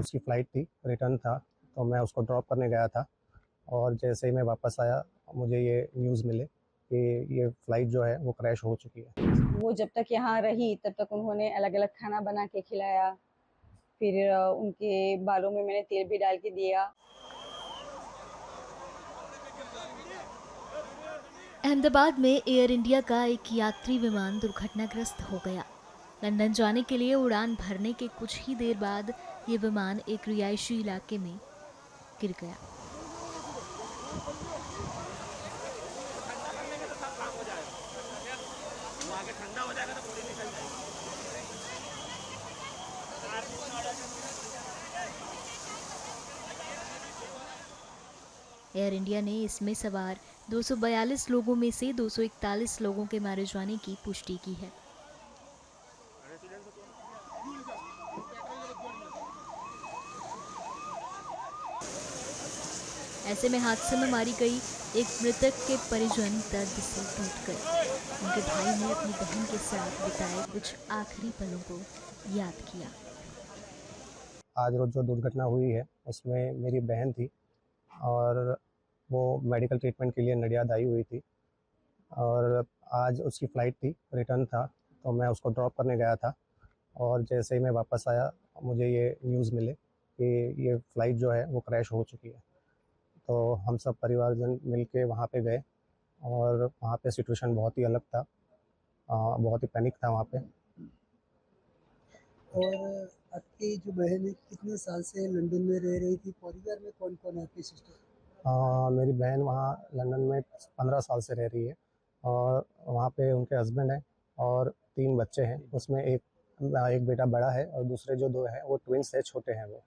उसकी फ़्लाइट थी, रिटर्न था, तो मैं उसको ड्रॉप करने गया था और जैसे ही मैं वापस आया मुझे ये न्यूज़ मिले कि ये फ़्लाइट जो है वो क्रैश हो चुकी है। वो जब तक यहाँ रही तब तक उन्होंने अलग-अलग खाना बना के खिलाया, फिर उनके बालों में मैंने तेल भी डाल के दिया। अहमदाबाद में एयर इंडिया का एक यात्री विमान दुर्घटनाग्रस्त हो गया। लंदन जाने के लिए उड़ान भरने के कुछ ही देर बाद ये विमान एक रिहायशी इलाके में गिर गया। एयर इंडिया ने इसमें सवार 242 लोगों में से 241 लोगों के मारे जाने की पुष्टि की है। ऐसे में हादसे में मारी गई एक मृतक के परिजन दर्द से टूट गए। उनके भाई ने अपनी बहन के साथ बिताए कुछ आखिरी पलों को याद किया। आज रोज़ जो दुर्घटना हुई है उसमें मेरी बहन थी और वो मेडिकल ट्रीटमेंट के लिए नडियाद आई हुई थी और आज उसकी फ़्लाइट थी, रिटर्न था, तो मैं उसको ड्रॉप करने गया था और जैसे ही मैं वापस आया मुझे ये न्यूज़ मिले कि ये फ़्लाइट जो है वो क्रैश हो चुकी है। तो हम सब परिवारजन मिल के वहाँ पे गए और वहाँ पे सिचुएशन बहुत ही अलग था, बहुत ही पैनिक था वहाँ पे। और आपकी जो बहन है कितने साल से लंदन में रह रही थी? परिवार में कौन-कौन है आपकी सिस्टर? मेरी बहन वहाँ लंदन में 15 साल से रह रही है और वहाँ पे उनके हस्बैंड हैं और 3 बच्चे हैं। उसमें एक बेटा बड़ा है और दूसरे जो 2 हैं वो ट्विन्स हैं, छोटे हैं वो।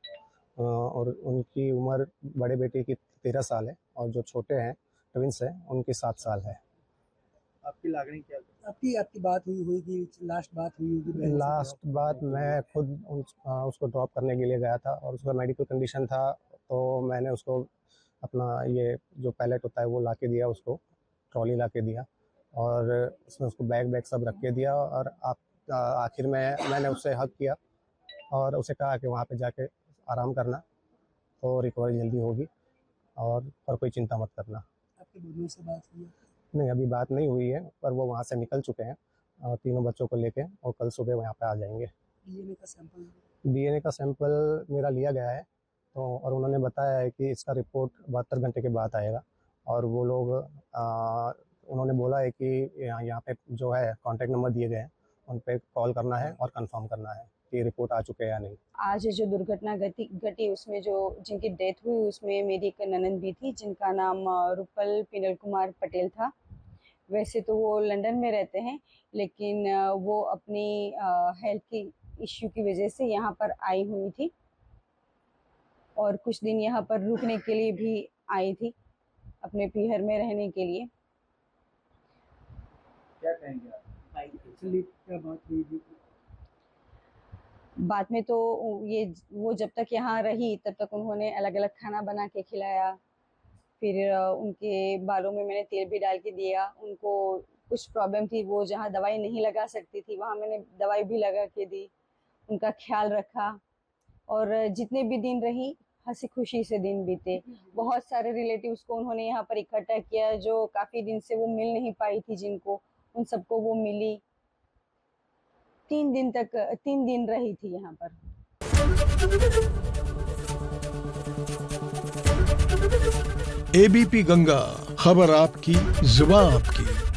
और उनकी उम्र बड़े बेटे की 13 साल है और जो छोटे हैं ट्विन्स हैं उनकी 7 साल है। आपकी लागणी क्या थी? आपकी बात हुई होगी, लास्ट बात हुई होगी बहन से? लास्ट बात मैं खुद उसको ड्रॉप करने के लिए गया था और उसका मेडिकल कंडीशन था, तो मैंने उसको अपना ये जो पैलेट होता है वो ला के दिया, उसको ट्रॉली ला के दिया और उसमें उसको बैग सब रख के दिया और आखिर में मैंने उससे हग किया और उसे कहा कि वहाँ पे जाके आराम करना तो रिकवरी जल्दी होगी और कोई चिंता मत करना। आपकी बहनों से बात हुई? नहीं, अभी बात नहीं हुई है, पर वो वहाँ से निकल चुके हैं तीनों बच्चों को लेके और कल सुबह वो यहाँ पे आ जाएंगे। डीएनए का सैंपल मेरा लिया गया है, तो और उन्होंने बताया है कि इसका रिपोर्ट 72 घंटे के बाद आएगा और वो लोग उन्होंने बोला है कि यहाँ पे जो है कॉन्टैक्ट नंबर दिए गए हैं, उन पे कॉल करना है और कंफर्म करना है कि रिपोर्ट आ चुके हैं या नहीं। आज जो दुर्घटना घटी उसमें जो जिनकी डेथ हुई उसमें मेरी एक ननद भी थी जिनका नाम रूपल पिनल कुमार पटेल था। वैसे तो वो लंदन में रहते हैं, लेकिन वो अपनी हेल्थ की इश्यू की वजह से यहाँ पर आई हुई थी और कुछ दिन यहाँ पर रुकने के लिए भी आई थी, अपने पीहर में रहने के लिए। क्या कहेंगे आप? एक्चुअली क्या बात हुई थी? बाद में तो वो जब तक यहाँ रही तब तक उन्होंने अलग-अलग खाना बना के खिलाया, फिर उनके बालों में मैंने तेल भी डाल के दिया। उनको कुछ प्रॉब्लम थी, वो जहाँ दवाई नहीं लगा सकती थी वहाँ मैंने दवाई भी लगा के दी, उनका ख्याल रखा और जितने भी दिन रही हंसी खुशी से दिन बीते। बहुत सारे रिलेटिव्स को उन्होंने यहाँ पर इकट्ठा किया जो काफ़ी दिन से वो मिल नहीं पाई थी, जिनको उन सबको वो मिली। 3 दिन रही थी यहाँ पर। एबीपी गंगा, खबर आपकी, जुबान आपकी।